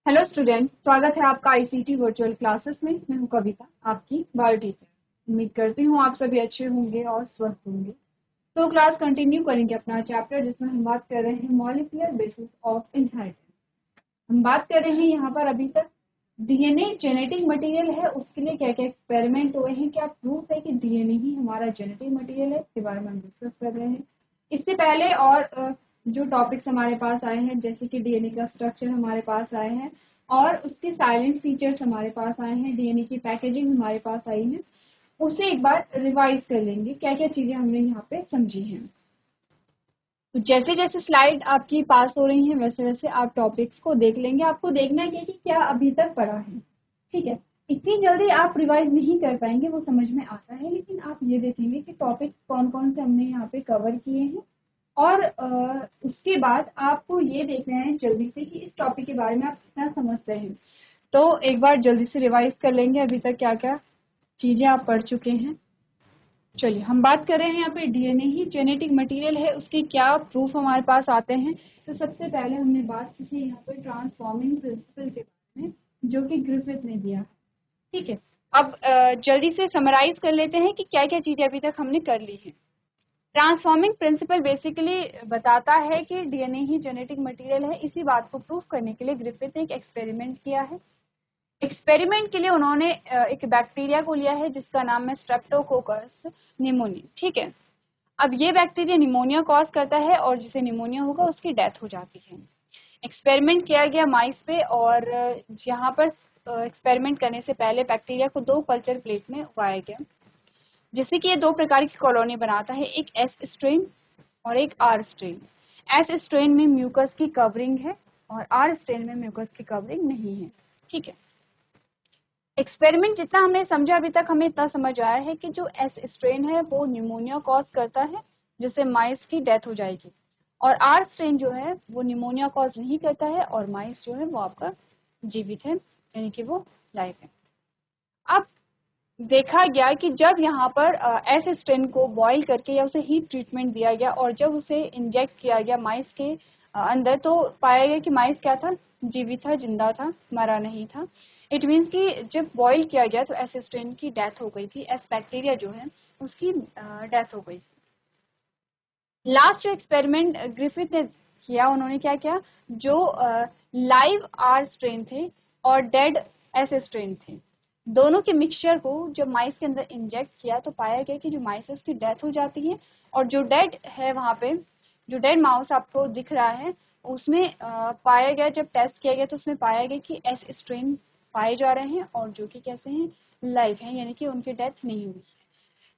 Hello student, स्वागत है आपका आईसीटी वर्चुअल क्लासेस में। मैं हूं कविता, आपकी बायो टीचर। उम्मीद करती हूं आप सभी अच्छे होंगे और स्वस्थ होंगे। तो क्लास कंटिन्यू करेंगे अपना चैप्टर, जिसमें हम बात कर रहे हैं मॉलिक्यूलर बेसिस ऑफ इनहेरिटेंस। हम बात कर रहे हैं यहाँ पर अभी तक डीएनए जेनेटिक मटेरियल है, उसके लिए क्या क्या एक्सपेरिमेंट हुए हैं, क्या प्रूफ है कि डीएनए ही हमारा जेनेटिक मटेरियल है, इसके बारे में हम डिस्कस कर रहे हैं। इससे पहले और जो टॉपिक्स हमारे पास आए हैं, जैसे कि डीएनए का स्ट्रक्चर हमारे पास आए हैं और उसके साइलेंट फीचर्स हमारे पास आए हैं, डीएनए की पैकेजिंग हमारे पास आई है, उसे एक बार रिवाइज कर लेंगे, क्या क्या चीजें हमने यहाँ पे समझी हैं। तो जैसे जैसे स्लाइड आपकी पास हो रही हैं वैसे वैसे आप टॉपिक्स को देख लेंगे। आपको देखना है कि क्या अभी तक पढ़ा है, ठीक है। इतनी जल्दी आप रिवाइज नहीं कर पाएंगे, वो समझ में आता है, लेकिन आप ये देखेंगे कि टॉपिक कौन कौन से हमने यहाँ पे कवर किए हैं और उसके बाद आपको ये देखना है जल्दी से कि इस टॉपिक के बारे में आप कितना समझते हैं। तो एक बार जल्दी से रिवाइज कर लेंगे अभी तक क्या क्या चीजें आप पढ़ चुके हैं। चलिए, हम बात कर रहे हैं यहाँ पे डीएनए ही जेनेटिक मटेरियल है, उसके क्या प्रूफ हमारे पास आते हैं। तो सबसे पहले हमने बात की थी यहाँ पे ट्रांसफॉर्मिंग प्रिंसिपल के बारे में, जो कि ग्रिफिथ ने दिया, ठीक है। अब जल्दी से समराइज कर लेते हैं कि क्या क्या चीजें अभी तक हमने कर ली है। ट्रांसफॉर्मिंग प्रिंसिपल बेसिकली बताता है कि डीएनए ही जेनेटिक मटेरियल है। इसी बात को प्रूफ करने के लिए ग्रिफिथ ने एक एक्सपेरिमेंट किया है। एक्सपेरिमेंट के लिए उन्होंने एक बैक्टीरिया को लिया है जिसका नाम है स्ट्रेप्टोकोकस निमोनिया, ठीक है। अब ये बैक्टीरिया निमोनिया कॉज करता है और जिसे निमोनिया होगा उसकी डेथ हो जाती है। एक्सपेरिमेंट किया गया माइस पे और यहाँ पर एक्सपेरिमेंट करने से पहले बैक्टीरिया को 2 कल्चर प्लेट में उगाया गया, जिससे कि ये 2 प्रकार की कॉलोनी बनाता है, एक एस स्ट्रेन और एक आर स्ट्रेन। एस स्ट्रेन में म्यूकस की कवरिंग है और आर स्ट्रेन में म्यूकस की कवरिंग नहीं है, ठीक है। एक्सपेरिमेंट जितना हमने समझा अभी तक, हमें इतना समझ आया है कि जो एस स्ट्रेन है वो निमोनिया कॉज करता है, जिससे माइस की डेथ हो जाएगी, और आर स्ट्रेन जो है वो निमोनिया कॉज नहीं करता है और माइस जो है वो आपका जीवित है, यानी कि वो लाइव है। अब देखा गया कि जब यहाँ पर एस स्ट्रेन को बॉईल करके या उसे हीट ट्रीटमेंट दिया गया और जब उसे इंजेक्ट किया गया माइस के अंदर, तो पाया गया कि माइस क्या था, जीवित था, जिंदा था, मरा नहीं था। इट मीन्स कि जब बॉईल किया गया तो एस स्ट्रेन की डेथ हो गई थी, एस बैक्टीरिया जो है उसकी डेथ हो गई थी। लास्ट जो एक्सपेरिमेंट ग्रिफिथ ने किया, उन्होंने क्या किया, जो लाइव आर स्ट्रेन थे और डेड एस स्ट्रेन थे, दोनों के मिक्सचर को जब माइस के अंदर इंजेक्ट किया तो पाया गया कि जो माइस है उसकी डेथ हो जाती है, और जो डेड है वहाँ पे, जो डेड माउस आपको दिख रहा है, उसमें पाया गया, जब टेस्ट किया गया तो उसमें पाया गया कि एस स्ट्रेन पाए जा रहे हैं और जो कि कैसे हैं, लाइव हैं, यानी कि उनकी डेथ नहीं हुई।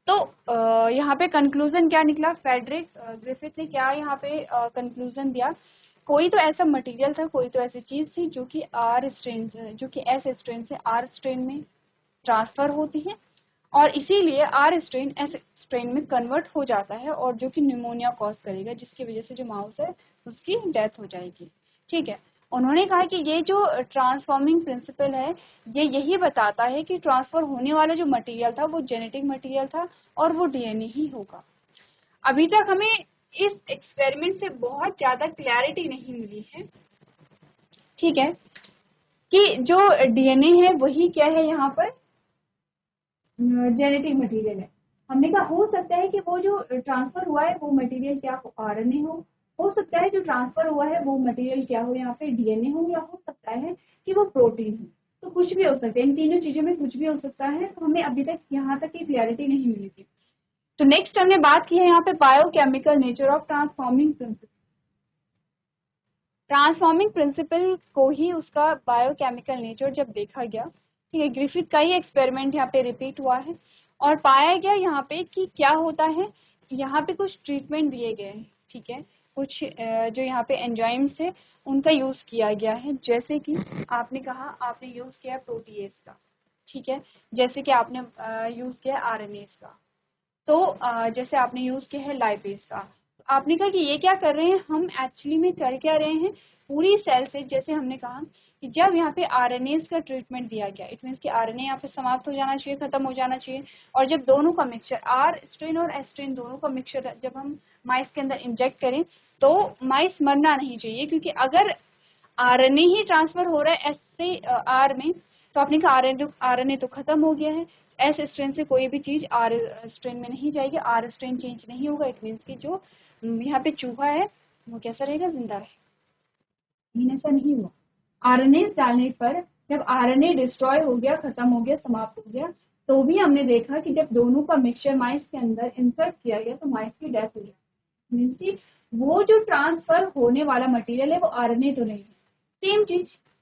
तो यहाँ पे कंक्लूजन क्या निकला, फ्रेडरिक ग्रिफिथ ने क्या यहाँ पे कंक्लूजन दिया, कोई तो ऐसा मटेरियल था, कोई तो ऐसी चीज थी जो कि आर स्ट्रेन, जो कि एस स्ट्रेन से आर स्ट्रेन में ट्रांसफर होती है और इसीलिए आर स्ट्रेन एस स्ट्रेन में कन्वर्ट हो जाता है और जो कि निमोनिया कॉज करेगा, जिसकी वजह से जो माउस है उसकी डेथ हो जाएगी, ठीक है। उन्होंने कहा कि ये जो ट्रांसफॉर्मिंग प्रिंसिपल है, ये यही बताता है कि ट्रांसफर होने वाला जो मटेरियल था वो जेनेटिक मटेरियल था और वो डीएनए ही होगा। अभी तक हमें इस एक्सपेरिमेंट से बहुत ज्यादा क्लैरिटी नहीं मिली है, ठीक है, कि जो डीएनए है वही क्या है, यहाँ पर जेनेटिक मटेरियल है। हमने कहा हो सकता है कि वो जो ट्रांसफर हुआ है वो मटेरियल क्या हो, आरएनए हो सकता है जो ट्रांसफर हुआ है वो मटेरियल क्या हो, यहाँ पे डीएनए हो, या हो सकता है कि वो प्रोटीन हो। तो कुछ भी हो सकता है, इन तीनों चीजों में कुछ भी हो सकता है। तो हमें अभी तक यहाँ तक की क्लैरिटी नहीं मिली थी। तो नेक्स्ट हमने बात की है यहाँ पे biochemical nature of transforming principle. Transforming principle को ही उसका बायोकेमिकल नेचर जब देखा गया, ठीक है, ग्रिफिथ का ही एक्सपेरिमेंट यहाँ पे रिपीट हुआ है और पाया गया यहाँ पे कि क्या होता है, यहाँ पे कुछ ट्रीटमेंट दिए गए हैं, ठीक है, कुछ जो यहाँ पे एंजाइम्स है उनका यूज किया गया है, जैसे कि आपने कहा आपने यूज किया प्रोटीएज का, ठीक है, जैसे कि आपने यूज किया आरएनएस का, तो जैसे आपने यूज किया है लाइपेज का। आपने कहा कि ये क्या कर रहे हैं, हम एक्चुअली में कर क्या रहे हैं, पूरी सेल से, जैसे हमने कहा कि जब यहाँ पे आरएनएस का ट्रीटमेंट दिया गया, इट मीन्स कि आरएनए यहाँ पे समाप्त हो जाना चाहिए, खत्म हो जाना चाहिए, और जब दोनों का मिक्सचर आर स्ट्रेन और एस स्ट्रेन दोनों का मिक्सचर जब हम माइस के अंदर इंजेक्ट करें तो माइस मरना नहीं चाहिए, क्योंकि अगर आरएनए ही ट्रांसफर हो रहा है एस से आर में, तो आपने कहा आरएनए तो खत्म हो गया है, एस स्ट्रेन से कोई भी चीज आर स्ट्रेन में नहीं जाएगी, आर स्ट्रेन चेंज नहीं होगा। इट मीन्स कि जो यहाँ पे चूहा है वो कैसा रहेगा, जिंदा रहेगा। लेकिन ऐसा नहीं हुआ। आरएनए डालने पर जब आरएनए डिस्ट्रॉय हो गया, खत्म हो गया, समाप्त हो गया, तो भी हमने देखा कि जब दोनों का मिक्सचर माइस के अंदर इंसर्ट किया गया तो माइस की डेथ हो गई। मीन्स कि वो जो ट्रांसफर होने वाला मटेरियल है वो आरएनए तो नहीं है। सेम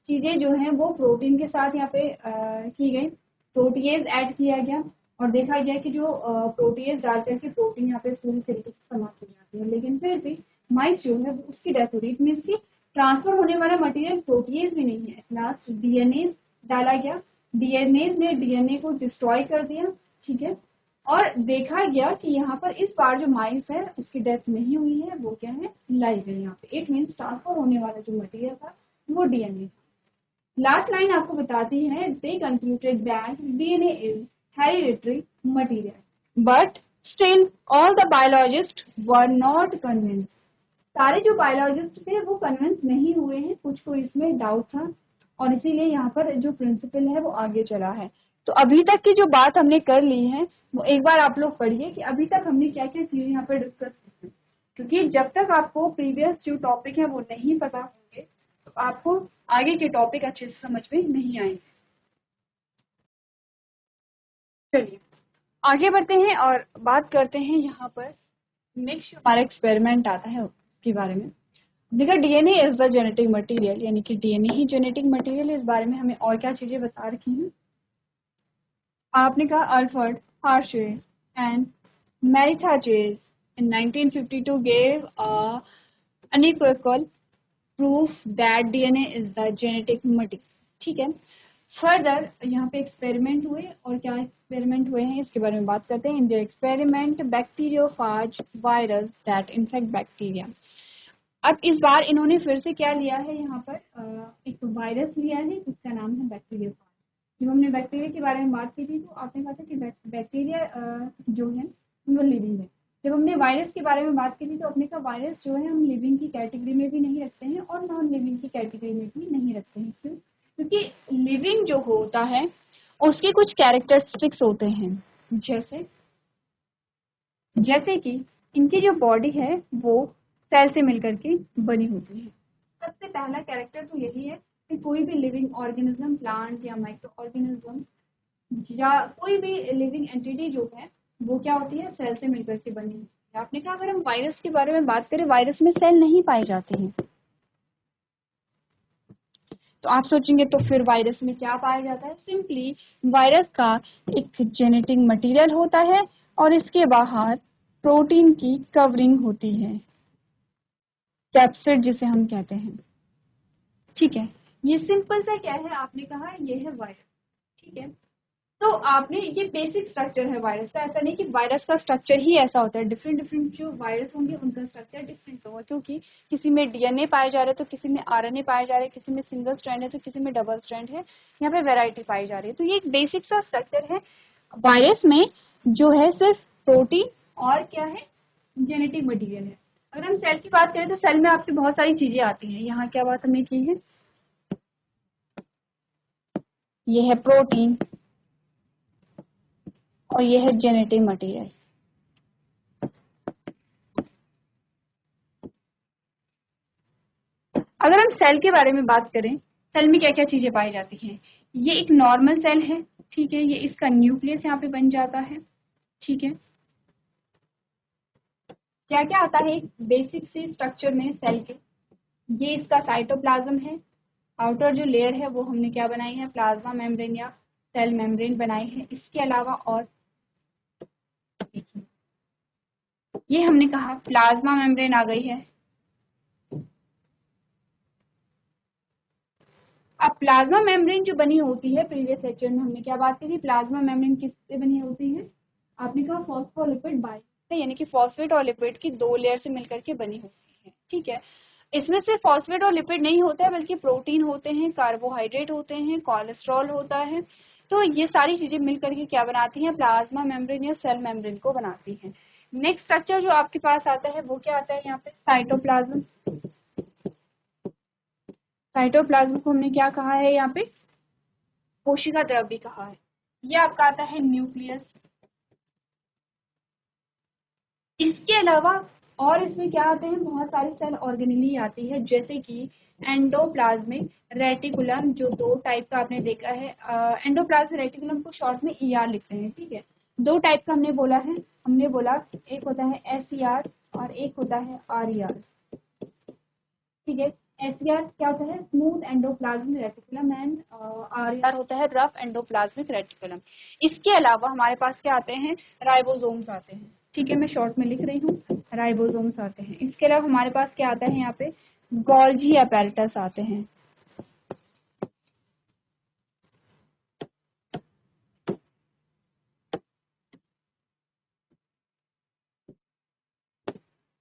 चीजें जो हैं वो प्रोटीन के साथ यहाँ पे की गई, प्रोटीएज ऐड किया गया और देखा गया कि जो प्रोटीएज डाल करके प्रोटीन यहाँ पे पूरी तरीके से समाप्त हो जाती है, लेकिन फिर भी माइस जो है उसकी डेथ हो रही है। मीन्स की ट्रांसफर होने वाला मटेरियल प्रोटीएज भी नहीं है। लास्ट डीएनए डाला गया, डीएनए ने डीएनए को डिस्ट्रॉय कर दिया, ठीक है, और देखा गया कि यहाँ पर इस बार जो माइस है उसकी डेथ नहीं हुई है, वो क्या है, लाइव है यहाँ पे। इट मीन्स ट्रांसफर होने वाला जो मटेरियल था वो डीएनए। लास्ट लाइन आपको बताती है, दे concluded that DNA is hereditary material but still all the biologist were not convinced. सारे जो बायोलॉजिस्ट थे वो कन्विंस नहीं हुए हैं, कुछ को इसमें डाउट था और इसीलिए यहाँ पर जो प्रिंसिपल है वो आगे चला है। तो अभी तक की जो बात हमने कर ली है वो एक बार आप लोग पढ़िए कि अभी तक हमने क्या क्या चीजें यहाँ पर डिस्कस की है, क्योंकि जब तक आपको प्रीवियस जो टॉपिक है वो नहीं पता होंगे तो आपको आगे के टॉपिक अच्छे से समझ में नहीं आएंगे। चलिए आगे बढ़ते हैं और बात करते हैं यहाँ पर नेक्स्ट हमारा एक्सपेरिमेंट आता है उसके बारे में। देखा DNA is the genetic material, यानी कि डीएनए ही जेनेटिक मटेरियल है। इस बारे में हमें और क्या चीजें बता रखी हैं। आपने कहा Alfred Hershey and Martha Chase in 1952 gave a unequivocal proof that DNA is the genetic material, ठीक है। फर्दर यहाँ पे एक्सपेरिमेंट हुए और क्या एक्सपेरिमेंट हुए हैं इसके बारे में बात करते हैं। In the experiment bacteriophage virus that infect bacteria. अब इस बार इन्होंने फिर से क्या लिया है, यहाँ पर एक वायरस लिया है जिसका नाम है बैक्टीरियोफाज। जब हमने बैक्टीरिया के बारे में बात की थी तो आपने कहा था कि बैक्टीरिया जो है वो लिविंग है। जब हमने वायरस के बारे में बात की थी तो अपने का वायरस जो है हम लिविंग की कैटेगरी में भी नहीं रखते हैं और नॉन लिविंग की कैटेगरी में भी नहीं रखते हैं। क्यों? क्योंकि लिविंग जो होता है उसके कुछ कैरेक्टरिस्टिक्स होते हैं, जैसे कि इनकी जो बॉडी है वो सेल से मिलकर के बनी होती है। सबसे पहला कैरेक्टर तो यही है कि कोई भी लिविंग ऑर्गेनिज्म, प्लांट या माइक्रो ऑर्गेनिज्म या कोई भी लिविंग एंटिटी जो है वो क्या होती है, सेल से मिलकर के बनी होती है। आपने कहा अगर हम वायरस के बारे में बात करें, वायरस में सेल नहीं पाए जाते हैं, तो आप सोचेंगे तो फिर वायरस में क्या पाया जाता है। सिंपली वायरस का एक जेनेटिक मटेरियल होता है और इसके बाहर प्रोटीन की कवरिंग होती है, कैप्सिड जिसे हम कहते हैं, ठीक है। ये सिंपल सा क्या है, आपने कहा ये है वायरस, ठीक है। तो आपने ये बेसिक स्ट्रक्चर है वायरस का। ऐसा नहीं कि वायरस का स्ट्रक्चर ही ऐसा होता है, डिफरेंट डिफरेंट जो वायरस होंगे उनका स्ट्रक्चर डिफरेंट होगा, क्योंकि किसी में डीएनए पाए जा रहे हैं तो किसी में आरएनए पाए जा रहे हैं, किसी में सिंगल स्ट्रैंड है तो किसी में डबल स्ट्रैंड है, यहाँ पे वैरायटी पाई जा रही है। तो ये एक बेसिक सा स्ट्रक्चर है वायरस में, जो है सिर्फ प्रोटीन और क्या है, जेनेटिक मटीरियल है। अगर हम सेल की बात करें तो सेल में आपकी बहुत सारी चीजें आती हैं। यहाँ क्या बात हमने की है, ये है प्रोटीन और ये है जेनेटिक मटेरियल। अगर हम सेल के बारे में बात करें, सेल में क्या क्या चीजें पाई जाती हैं। ये एक नॉर्मल सेल है, ठीक है, ये इसका न्यूक्लियस यहाँ पे बन जाता है, ठीक है। क्या क्या आता है एक बेसिक सी स्ट्रक्चर में सेल के, ये इसका साइटोप्लाज्म है। आउटर जो लेयर है वो हमने क्या बनाई है, प्लाज्मा मेम्ब्रेन या सेल मेम्ब्रेन बनाई है। इसके अलावा और ये हमने कहा प्लाज्मा मेम्ब्रेन आ गई है। अब प्लाज्मा मेम्ब्रेन जो बनी होती है, प्रीवियस लेक्चर में हमने क्या बात की थी, प्लाज्मा मेम्ब्रेन किससे बनी होती है, आपने कहा फॉस्फोलिपिड बाइंड से, यानी कि फॉस्फेट और लिपिड की दो लेयर से मिलकर के बनी होती है, ठीक है। इसमें से फॉस्फेट और लिपिड नहीं होता है बल्कि प्रोटीन होते हैं, कार्बोहाइड्रेट होते हैं, कोलेस्ट्रॉल होता है। तो ये सारी चीजें मिलकर के क्या बनाती हैं, प्लाज्मा मेम्ब्रेन या सेल मेम्ब्रेन को बनाती हैं। नेक्स्ट स्ट्रक्चर जो आपके पास आता है वो क्या आता है, यहाँ पे साइटोप्लाज्म। साइटोप्लाज्म को हमने क्या कहा है यहाँ पे, कोशिका द्रव भी कहा है। ये आपका आता है न्यूक्लियस। इसके अलावा और इसमें क्या आते हैं, बहुत सारी सेल ऑर्गेनेली आती है, जैसे कि एंडोप्लाज्मिक रेटिकुलम, जो 2 टाइप का आपने देखा है। एंडोप्लाज्मिक रेटिकुलम को शॉर्ट में ER लिखते हैं, ठीक है। 2 टाइप का हमने बोला है, हमने बोला एक होता है SER और एक होता है RER, ठीक है। SER क्या होता है, smooth endoplasmic reticulum, and RER होता है रफ एंडोप्लाज्मिक रेटिकुलम। इसके अलावा हमारे पास क्या आते हैं, राइबोसोम्स आते हैं, ठीक है, मैं शॉर्ट में लिख रही हूँ, राइबोसोम्स आते हैं। इसके अलावा हमारे पास क्या आता है यहाँ पे, गोल्जी अपैरेटस आते हैं।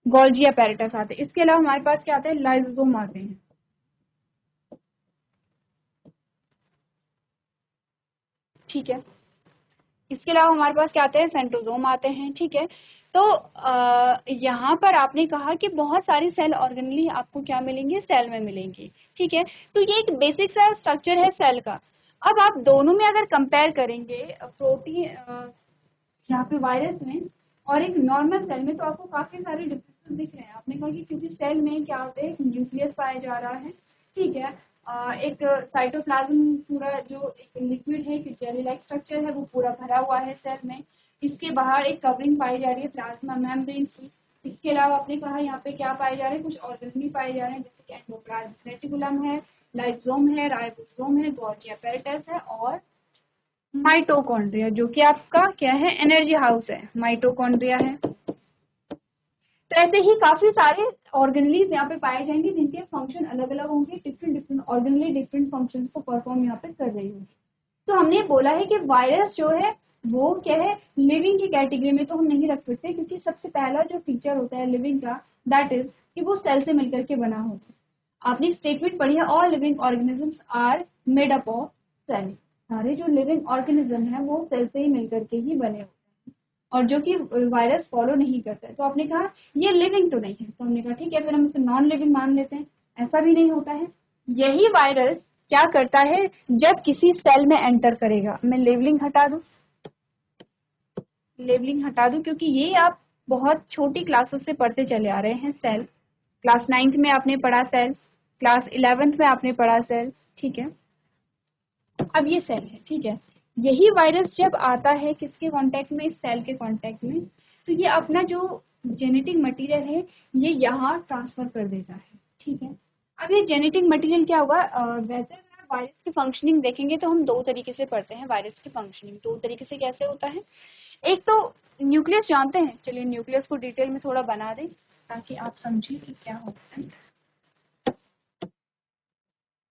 गोल्जी अपैरेटस आते हैं। इसके अलावा हमारे पास क्या आता है, लाइसोसोम आते हैं, ठीक है। इसके अलावा हमारे पास क्या आते हैं, सेंट्रोसोम आते हैं, ठीक है। तो यहाँ पर आपने कहा कि बहुत सारी सेल ऑर्गेनेली आपको क्या मिलेंगे, सेल में मिलेंगी, ठीक है। तो ये एक बेसिक सा स्ट्रक्चर है सेल का। अब आप दोनों में अगर कंपेयर करेंगे, प्रोटीन यहाँ पे वायरस में और एक नॉर्मल सेल में, तो आपको काफी सारे डिफरेंसेस दिख रहे हैं। आपने कहा कि क्योंकि सेल में क्या होता है, न्यूक्लियस पाया जा रहा है, ठीक है। एक साइटोप्लाज्म पूरा जो एक लिक्विड है, एक जेली लाइक स्ट्रक्चर है, वो पूरा भरा हुआ है सेल में। इसके बाहर एक कवरिंग पाई जा रही है प्लाज्मा मेम्ब्रेन की। इसके अलावा आपने कहा यहाँ पे क्या पाए जा रहे हैं, कुछ ऑर्गेनेल पाए जा रहे हैं, जैसे कि एंडोप्लाज्मिक रेटिकुलम है, लाइसोसोम है, राइबोसोम है, गोल्जी अपैरेटस है, और माइटोकॉन्ड्रिया, जो कि आपका क्या है, एनर्जी हाउस है, माइटोकॉन्ड्रिया है। तो ऐसे ही काफी सारे ऑर्गेनलीज यहाँ पे पाए जाएंगे, जिनके फंक्शन अलग अलग होंगे, different different organelle different functions को परफॉर्म यहाँ पे कर रही होगी। तो हमने बोला है कि वायरस जो है वो क्या है, लिविंग की कैटेगरी में तो हम नहीं रख सकते, क्योंकि सबसे पहला जो फीचर होता है लिविंग का, दैट इज कि वो सेल से मिलकर के बना होता है। आपने स्टेटमेंट पढ़ी है, all living organisms are made up of cell. सारे जो लिविंग ऑर्गेनिज्म है वो सेल से ही मिलकर के ही बने होते हैं, और जो कि वायरस फॉलो नहीं करता है। तो आपने कहा ये लिविंग तो नहीं है, तो हमने कहा ठीक है, फिर हम इसे नॉन लिविंग मान लेते हैं। ऐसा भी नहीं होता है। यही वायरस क्या करता है, जब किसी सेल में एंटर करेगा, मैं लेबलिंग हटा दूं, लेबलिंग हटा दूं, क्योंकि ये आप बहुत छोटी क्लासेस से पढ़ते चले आ रहे हैं। सेल क्लास 9th में आपने पढ़ा सेल, क्लास 11th में आपने पढ़ा सेल, ठीक है। अब ये सेल है, ठीक है। यही वायरस जब आता है किसके कांटेक्ट में, इस सेल के कांटेक्ट में, तो ये अपना जो जेनेटिक मटेरियल है ये यहाँ ट्रांसफर कर देता है, ठीक है। अब ये जेनेटिक मटेरियल क्या होगा, वैसे अगर आप वायरस की फंक्शनिंग देखेंगे तो हम 2 तरीके से पढ़ते हैं वायरस की फंक्शनिंग। 2 तरीके से कैसे होता है, एक तो न्यूक्लियस जानते हैं, चलिए न्यूक्लियस को डिटेल में थोड़ा बना दें ताकि आप समझें कि क्या होता है।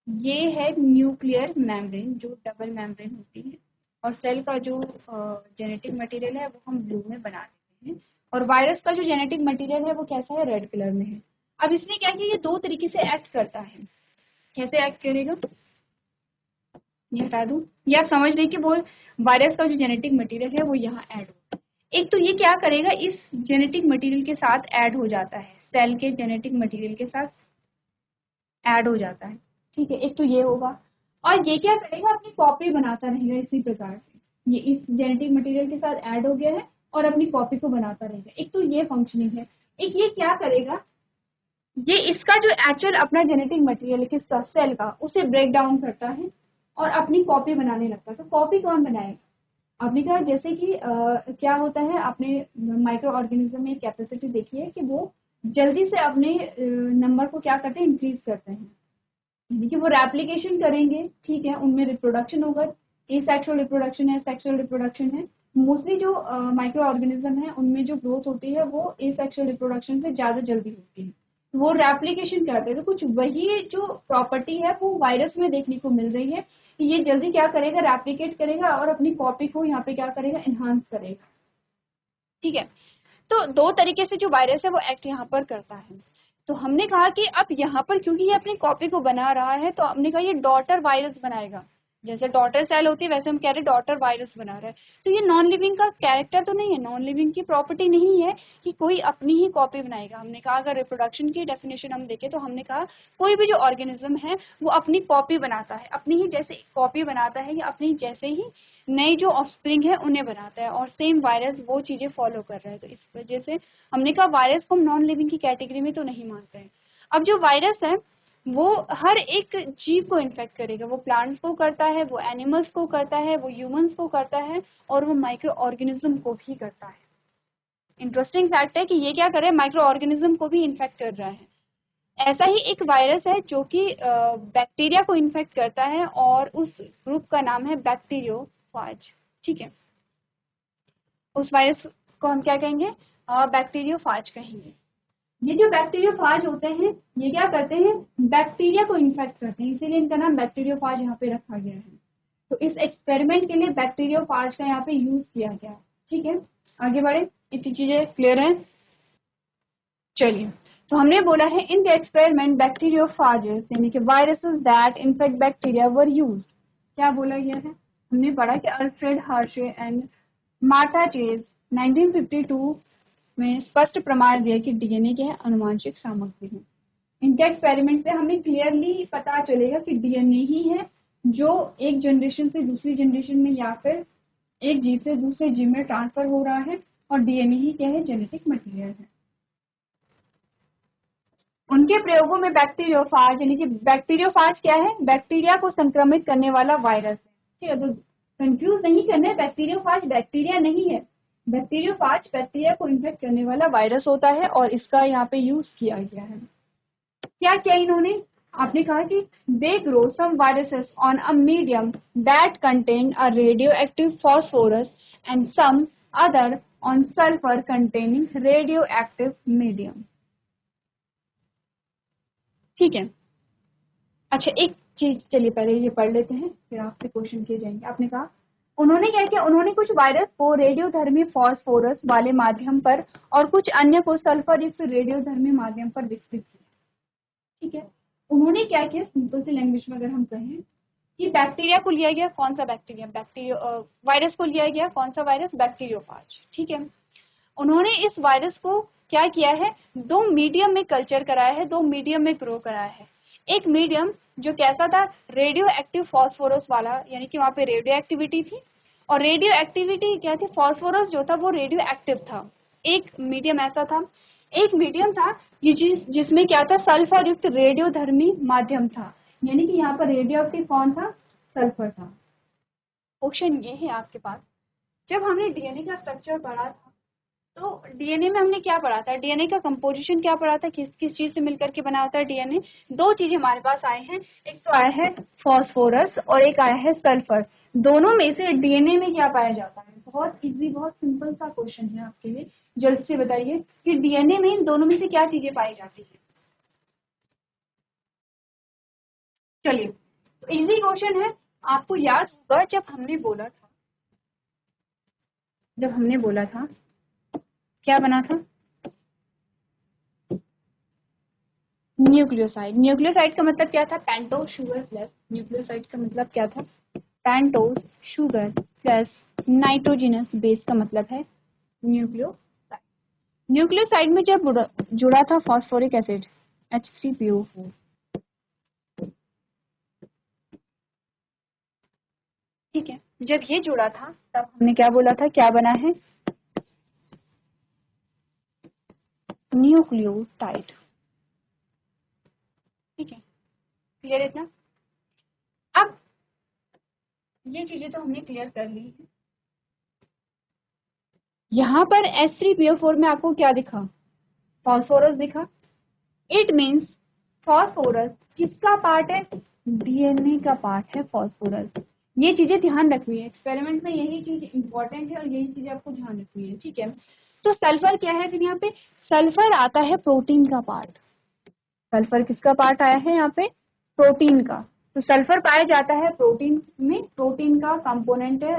ये है न्यूक्लियर मेम्ब्रेन, जो डबल मेम्ब्रेन होती है, और सेल का जो जेनेटिक मटेरियल है वो हम ब्लू में बना देते हैं, और वायरस का जो जेनेटिक मटेरियल है वो कैसा है, रेड कलर में है। अब इसने क्या किया, ये 2 तरीके से एक्ट करता है। कैसे एक्ट करेगा, ये हटा दूं, ये आप समझ लें कि वो वायरस का जो जेनेटिक मटेरियल है वो यहाँ ऐड होगा। एक तो ये क्या करेगा, इस जेनेटिक मटेरियल के साथ ऐड हो जाता है, सेल के जेनेटिक मटेरियल के साथ ऐड हो जाता है, ठीक है। एक तो ये होगा, और ये क्या करेगा, अपनी कॉपी बनाता रहेगा इसी प्रकार से। ये इस जेनेटिक मटेरियल के साथ ऐड हो गया है और अपनी कॉपी को बनाता रहेगा। एक तो ये फंक्शनिंग है। एक ये क्या करेगा, ये इसका जो एक्चुअल अपना जेनेटिक मटेरियल है किसका, सेल का, उसे ब्रेक डाउन करता है और अपनी कॉपी बनाने लगता है। तो कॉपी कौन बनाएगा, आपने कहा जैसे कि क्या होता है, आपने माइक्रो ऑर्गेनिज्म में कैपेसिटी देखी है कि वो जल्दी से अपने नंबर को क्या करते हैं, इंक्रीज करते हैं, यानी कि वो रेप्लिकेशन करेंगे, ठीक है। उनमें रिप्रोडक्शन होगा, एसेक्सुअल रिप्रोडक्शन है, सेक्सुअल रिप्रोडक्शन है। मोस्टली जो माइक्रो ऑर्गेनिज्म है उनमें जो ग्रोथ होती है वो एसेक्सुअल रिप्रोडक्शन से ज्यादा जल्दी होती है, वो रेप्लिकेशन करते हैं। तो कुछ वही जो प्रॉपर्टी है वो वायरस में देखने को मिल रही है कि ये जल्दी क्या करेगा, रेप्लिकेट करेगा और अपनी कॉपी को यहाँ पे क्या करेगा, एनहांस करेगा, ठीक है। तो 2 तरीके से जो वायरस है वो एक्ट यहाँ पर करता है। तो हमने कहा कि अब यहाँ पर क्योंकि ये अपनी कॉपी को बना रहा है, तो हमने कहा ये डॉटर वायरस बनाएगा। जैसे डॉटर सेल होती है वैसे हम कह रहे हैं डॉटर वायरस बना रहा है। तो ये नॉन लिविंग का कैरेक्टर तो नहीं है, नॉन लिविंग की प्रॉपर्टी नहीं है कि कोई अपनी ही कॉपी बनाएगा। हमने कहा अगर रिप्रोडक्शन की डेफिनेशन हम देखें तो हमने कहा कोई भी जो ऑर्गेनिज्म है वो अपनी कॉपी बनाता है, अपनी ही जैसे कॉपी बनाता है या अपनी जैसे ही नई जो ऑफस्प्रिंग है उन्हें बनाता है, और सेम वायरस वो चीजें फॉलो कर रहा है। तो इस वजह से हमने कहा वायरस को हम नॉन लिविंग की कैटेगरी में तो नहीं मानते हैं। अब जो वायरस है वो हर एक जीव को इन्फेक्ट करेगा, वो प्लांट्स को करता है, वो एनिमल्स को करता है, वो ह्यूमंस को करता है, और वो माइक्रो ऑर्गेनिज्म को भी करता है। इंटरेस्टिंग फैक्ट है कि ये क्या कर रहा है, माइक्रो ऑर्गेनिज्म को भी इन्फेक्ट कर रहा है। ऐसा ही एक वायरस है जो कि बैक्टीरिया को इन्फेक्ट करता है और उस ग्रुप का नाम है बैक्टीरियोफाज। ठीक है, उस वायरस को हम क्या कहेंगे, बैक्टीरियोफाज कहेंगे। ये जो बैक्टीरियोफाज होते हैं ये क्या करते हैं, बैक्टीरिया को इन्फेक्ट करते हैं, इसीलिए इनका नाम बैक्टीरियोफाज यहाँ पे रखा गया है। तो इस एक्सपेरिमेंट के लिए बैक्टीरियोफाज का यहाँ पे यूज किया गया। ठीक है, आगे बढ़े, इतनी चीजें क्लियर हैं। चलिए, तो हमने बोला है इन द एक्सपेरिमेंट बैक्टीरियोफाजेस यानी कि viruses that infect bacteria were used. क्या बोला गया है, हमने पढ़ा कि Alfred Hershey and Martha chase 1952 में स्पष्ट प्रमाण दिया कि डीएनए क्या है, अनुवांशिक सामग्री है। इनके एक्सपेरिमेंट से हमें क्लियरली पता चलेगा कि डीएनए ही है जो एक जनरेशन से दूसरी जनरेशन में या फिर एक जीव से दूसरे जीव में ट्रांसफर हो रहा है, और डीएनए ही क्या है, जेनेटिक मटेरियल है। उनके प्रयोगों में बैक्टीरियोफाज यानी कि बैक्टीरियोफाज क्या है, बैक्टीरिया को संक्रमित करने वाला वायरस है। ठीक है, तो कंफ्यूज नहीं करना है, बैक्टीरियोफाज बैक्टीरिया नहीं है, बैक्टीरियोफाज बैक्टीरिया को इन्फेक्ट करने वाला वायरस होता है, और इसका यहाँ पे यूज किया गया है। क्या किया इन्होंने, आपने कहा कि they grow some viruses on a medium that contain a radioactive phosphorus and some other on sulphur containing radioactive medium. ठीक है, अच्छा एक चीज चलिए पहले ये पढ़ लेते हैं फिर आपसे क्वेश्चन किए जाएंगे। आपने कहा उन्होंने क्या किया, उन्होंने कुछ वायरस को रेडियोधर्मी फॉस्फोरस वाले माध्यम पर और कुछ अन्य को सल्फर युक्त रेडियोधर्मी माध्यम पर विकसित किया। ठीक है, उन्होंने क्या किया, सिंपल सी लैंग्वेज में अगर हम कहें कि बैक्टीरिया को लिया गया, कौन सा बैक्टीरिया, वायरस को लिया गया, कौन सा वायरस, बैक्टीरियोफाज। ठीक है, उन्होंने इस वायरस को क्या किया है, दो मीडियम में कल्चर कराया है, दो मीडियम में ग्रो कराया है। एक मीडियम जो कैसा था, रेडियो एक्टिव फॉस्फोरस वाला, यानी कि वहां पे रेडियो एक्टिविटी थी, और रेडियो एक्टिविटी क्या थी, फॉस्फोरस जो था वो रेडियो एक्टिव था। एक मीडियम ऐसा था। एक मीडियम था जिसमें क्या था, सल्फर युक्त रेडियोधर्मी माध्यम था, यानी कि यहाँ पर रेडियो एक्टिव कौन था, सल्फर था। क्वेश्चन ये है आपके पास, जब हमने डीएनए का स्ट्रक्चर पढ़ा था तो डीएनए में हमने क्या पढ़ा था, डीएनए का कंपोजिशन क्या पढ़ा था, किस किस चीज से मिलकर के बना होता है डीएनए। दो चीजें हमारे पास आए हैं, एक तो आया है फॉस्फोरस और एक आया है सल्फर। दोनों में से डीएनए में क्या पाया जाता है, बहुत इजी बहुत सिंपल सा क्वेश्चन है आपके लिए, जल्द से बताइए कि डीएनए में इन दोनों में से क्या चीजें पाई जाती है। चलिए, तो इजी क्वेश्चन है, आपको याद होगा जब हमने बोला था क्या बना था, न्यूक्लियोसाइड। न्यूक्लियोसाइड का मतलब क्या था, पेंटोस शुगर प्लस, न्यूक्लियोसाइड का मतलब क्या था, pentose sugar plus nitrogenous base का मतलब है न्यूक्लियोसाइड। न्यूक्लियोसाइड में जब जुड़ा था फॉस्फोरिक एसिड H3PO4, ठीक है, जब ये जुड़ा था तब हमने क्या बोला था, क्या बना है, न्यूक्लियोटाइड। ठीक है, क्लियर है इतना। अब ये चीजें तो हमने क्लियर कर ली है। यहाँ पर H3PO4 में आपको क्या दिखा, फॉस्फोरस दिखा। इट मीन्स फॉस्फोरस किसका पार्ट है, डीएनए का पार्ट है फॉस्फोरस। ये चीजें ध्यान रखनी है, एक्सपेरिमेंट में यही चीज इंपॉर्टेंट है और यही चीजें आपको ध्यान रखनी है। ठीक है, तो सल्फर क्या है, फिर यहाँ पे सल्फर आता है प्रोटीन का पार्ट। सल्फर किसका पार्ट आया है यहाँ पे, प्रोटीन का। तो सल्फर पाया जाता है प्रोटीन में, प्रोटीन का कंपोनेंट है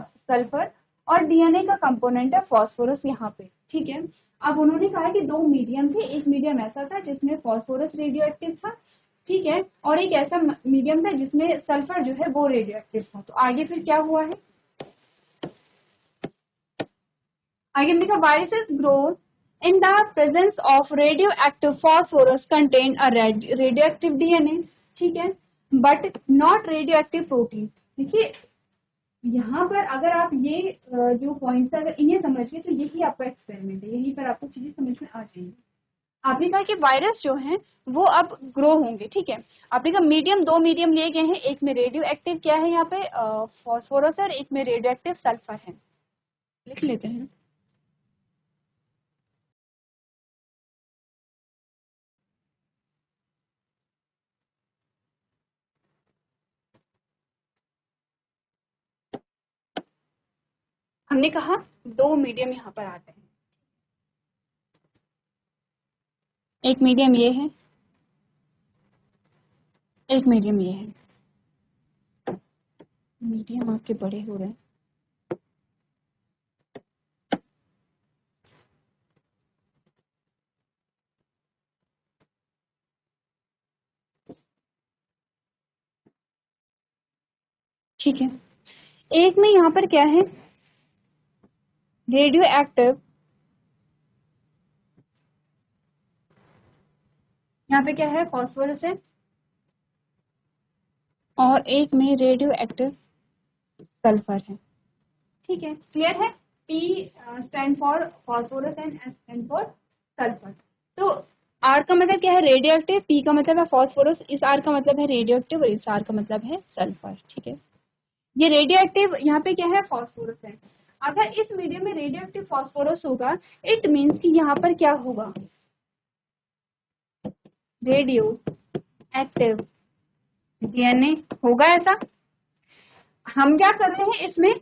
सल्फर, और डीएनए का कंपोनेंट है फॉस्फोरस यहाँ पे। ठीक है, अब उन्होंने कहा कि दो मीडियम थे, एक मीडियम ऐसा था जिसमें फॉस्फोरस रेडियो एक्टिव था, ठीक है, और एक ऐसा मीडियम था जिसमें सल्फर जो है वो रेडियोएक्टिव था। तो आगे फिर क्या हुआ है, आगे हमने कहा viruses grow in the presence of radioactive phosphorus contain a radioactive DNA, ठीक है, बट नॉट रेडियोएक्टिव प्रोटीन। देखिए यहाँ पर अगर आप ये जो पॉइंट्स अगर इन्हें समझिए तो यही आपका एक्सपेरिमेंट है, यहीं पर आपको चीजें समझ में आ जाएंगी। आपने कहा कि वायरस जो हैं वो अब ग्रो होंगे, ठीक है। आपने कहा मीडियम, दो मीडियम लिए गए हैं, एक में रेडियो एक्टिव क्या है यहाँ पे फॉस्फोरस है, और एक में रेडियो एक्टिव सल्फर है। लिख लेते हैं। हमने कहा दो मीडियम यहाँ पर आते हैं, एक मीडियम ये है, एक मीडियम ये है। मीडियम आपके बड़े हो रहे हैं, ठीक है। एक में यहाँ पर क्या है, रेडियो एक्टिव, यहाँ पे क्या है फॉस्फोरस है, और एक में रेडियो एक्टिव सल्फर है, ठीक है। क्लियर है, P stand for phosphorus and S stand for sulphur. तो R का मतलब क्या है रेडियो एक्टिव, P का मतलब है फॉस्फोरस, इस R का मतलब है रेडियो एक्टिव, और इस R का मतलब है सल्फर, ठीक है। ये रेडियो एक्टिव यहाँ पे क्या है फॉस्फोरस है। अगर इस मीडियम में रेडियो एक्टिव फॉस्फोरस होगा, इट मीन्स कि यहाँ पर क्या होगा, रेडियो एक्टिव डीएनए होगा। ऐसा हम क्या कर रहे हैं, इसमें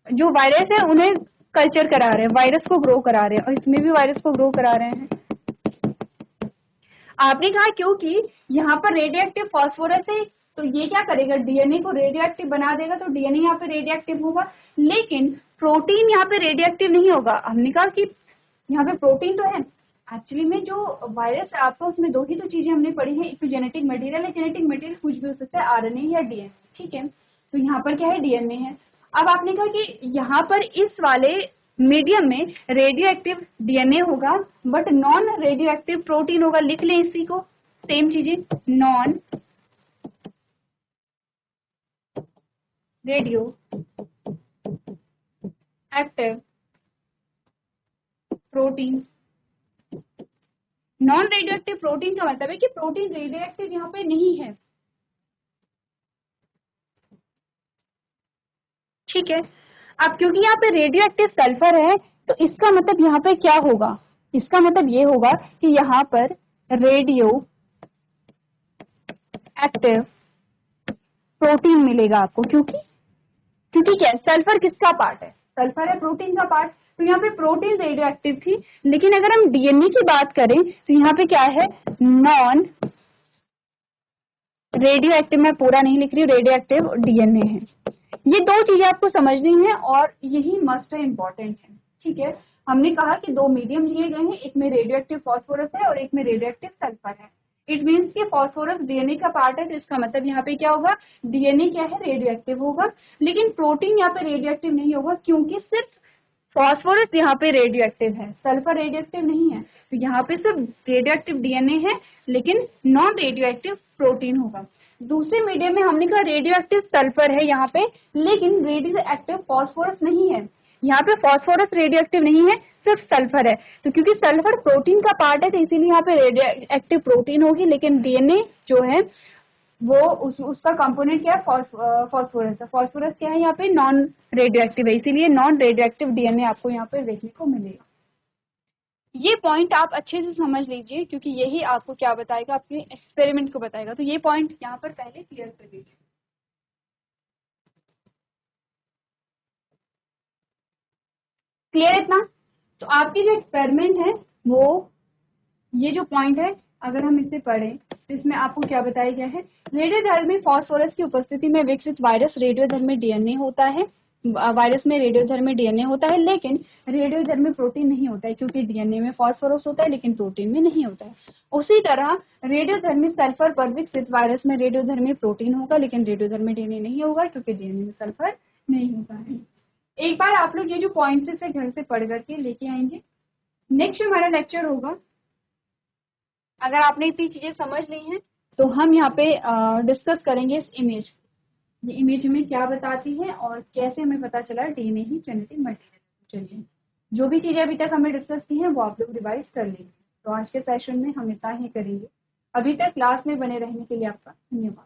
जो वायरस है उन्हें कल्चर करा रहे हैं, वायरस को ग्रो करा रहे हैं, और इसमें भी वायरस को ग्रो करा रहे हैं। आपने कहा क्योंकि यहाँ पर रेडियो एक्टिव फॉस्फोरस है तो ये क्या करेगा, डीएनए को रेडियो एक्टिव बना देगा, तो डीएनए यहाँ पे रेडियो एक्टिव होगा, लेकिन प्रोटीन यहाँ पे रेडियो एक्टिव नहीं होगा। हमने कहा कि यहाँ पे प्रोटीन तो है, एक्चुअली में जो वायरस है आपका उसमें दो ही तो चीजें हमने पढ़ी है, एक तो जेनेटिक मटेरियल है, जेनेटिक मटेरियल कुछ भी हो सकता है, आरएनए या डीएनए, ठीक है। तो यहाँ पर क्या है, डीएनए है। अब आपने कहा कि यहाँ पर इस वाले मीडियम में रेडियो एक्टिव डीएनए होगा but non radio active protein होगा। लिख लें इसी को, सेम चीजें, non radio active protein. Non radio active protein का मतलब है कि प्रोटीन रेडियो एक्टिव यहाँ पे नहीं है, ठीक है। अब क्योंकि यहाँ पे रेडियो एक्टिव सल्फर है तो इसका मतलब यहाँ पे क्या होगा, इसका मतलब ये होगा कि यहाँ पर रेडियो एक्टिव प्रोटीन मिलेगा आपको, क्योंकि क्योंकि क्या, सल्फर किसका पार्ट है, सल्फर है प्रोटीन का पार्ट। तो यहाँ पे प्रोटीन रेडियो एक्टिव थी, लेकिन अगर हम डीएनए की बात करें तो यहाँ पे क्या है, नॉन रेडियो एक्टिव, मैं पूरा नहीं लिख रही हूँ, रेडियो एक्टिव डीएनए है। ये दो चीजें आपको समझनी है और यही मस्ट है, इंपॉर्टेंट है, ठीक है। हमने कहा कि दो मीडियम लिए गए हैं, एक में रेडियो एक्टिव फॉस्फोरस है और एक में रेडियो एक्टिव सल्फर है। इट मीन्स कि फॉस्फोरस डीएनए का पार्ट है, तो इसका मतलब यहाँ पे क्या होगा, डीएनए क्या है, रेडियो एक्टिव होगा, लेकिन प्रोटीन यहाँ पे रेडियो एक्टिव नहीं होगा, क्योंकि सिर्फ फॉस्फोरस यहाँ पे रेडियो एक्टिव है, सल्फर रेडियो एक्टिव नहीं है। तो यहाँ पे सिर्फ रेडियो एक्टिव डीएनए है, लेकिन नॉन रेडियो एक्टिव प्रोटीन होगा। दूसरे मीडियम में हमने कहा रेडियो एक्टिव सल्फर है यहाँ पे, लेकिन रेडियो एक्टिव फॉस्फोरस नहीं है। यहाँ पे फॉस्फोरस रेडियो एक्टिव नहीं है, सिर्फ सल्फर है। तो क्योंकि सल्फर प्रोटीन का पार्ट है तो इसीलिए यहाँ पे रेडियो एक्टिव प्रोटीन होगी, लेकिन डीएनए जो है वो उसका कंपोनेंट क्या है, फॉस्फोरस है। फॉस्फोरस क्या है यहाँ पे, नॉन रेडियो एक्टिव है, इसीलिए नॉन रेडियो एक्टिव डीएनए आपको यहाँ पे देखने को मिलेगा। ये पॉइंट आप अच्छे से समझ लीजिए, क्योंकि यही आपको क्या बताएगा, आपके एक्सपेरिमेंट को बताएगा। तो ये पॉइंट यहाँ पर पहले क्लियर कर लीजिए। क्लियर इतना? तो आपकी जो एक्सपेरिमेंट है वो ये जो पॉइंट है, अगर हम इसे पढ़ें तो इसमें आपको क्या बताया गया है, रेडियोधर्मी फॉस्फोरस की उपस्थिति में विकसित वायरस रेडियोधर्मी डीएनए होता है, वायरस में रेडियोधर्मी डीएनए होता है, लेकिन रेडियोधर्मी प्रोटीन नहीं होता है, क्योंकि डीएनए में फास्फोरस होता है लेकिन प्रोटीन में नहीं होता है। उसी तरह रेडियोधर्मी सल्फर पर विकसित वायरस में रेडियोधर्मी प्रोटीन होगा, लेकिन रेडियोधर्मी डीएनए नहीं होगा, क्योंकि डीएनए में सल्फर नहीं होता है। एक बार आप लोग ये जो पॉइंट्स है घर से पढ़ करके लेके आएंगे। नेक्स्ट हमारा लेक्चर होगा, अगर आपने इतनी चीजें समझ ली हैं तो हम यहाँ पे डिस्कस करेंगे इस इमेज। ये इमेज हमें क्या बताती है और कैसे हमें पता चला डीएनए ही जेनेटिक मटेरियल। चलिए, जो भी चीजें अभी तक हमने डिस्कस की हैं वो आप लोग रिवाइज कर लीजिए। तो आज के सेशन में हम इतना ही करेंगे। अभी तक क्लास में बने रहने के लिए आपका धन्यवाद।